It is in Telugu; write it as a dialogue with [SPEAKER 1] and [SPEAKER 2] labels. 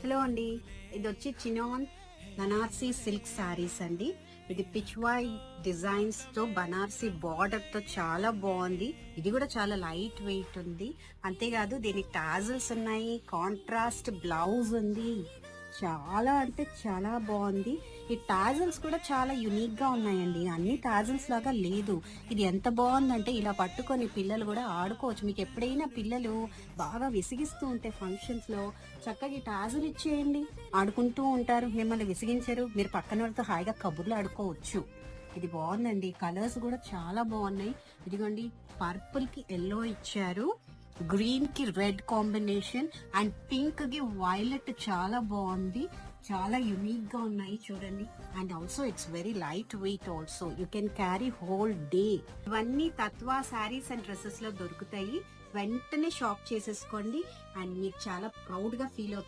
[SPEAKER 1] హలో అండి, ఇది వచ్చి చినాన్ బనార్సీ సిల్క్ శారీస్ అండి. ఇది పిచ్వాయ్ డిజైన్స్ తో బనార్సీ బార్డర్ తో చాలా బాగుంది. ఇది కూడా చాలా లైట్ వెయిట్ ఉంది. అంతేకాదు దీనికి టాజల్స్ ఉన్నాయి, కాంట్రాస్ట్ బ్లౌజ్ ఉంది. చాలా అంటే చాలా బాగుంది. ఈ టాజల్స్ కూడా చాలా యునిక్ గా ఉన్నాయండి. అన్ని టాజల్స్ లాగా లేదు. ఇది ఎంత బాగుందంటే ఇలా పట్టుకొని పిల్లలు కూడా ఆడుకోవచ్చు. మీకు ఎప్పుడైనా పిల్లలు బాగా విసిగిస్తూ ఉంటే ఫంక్షన్స్ లో చక్కగా ఈ టాజల్ ఇచ్చేయండి, ఆడుకుంటూ ఉంటారు, మిమ్మల్ని విసిగించరు. మీరు పక్కన వాళ్ళతో హాయిగా కబుర్లు ఆడుకోవచ్చు. ఇది బాగుందండి. కలర్స్ కూడా చాలా బాగున్నాయి. ఇదిగోండి, పర్పుల్ కి ఎల్లో ఇచ్చారు, గ్రీన్ కి రెడ్ కాంబినేషన్ అండ్ పింక్ కి వైలెట్ చాలా బాగుంది. చాలా యునిక్ గా ఉన్నాయి చూడండి. And also it's very light weight also. You can carry whole day. ఇవన్నీ తత్వా శారీస్ అండ్ డ్రెస్సెస్ లో దొరుకుతాయి. వెంటనే షాప్ చేసేసుకోండి అండ్ మీరు చాలా ప్రౌడ్ గా ఫీల్ అవుతారు.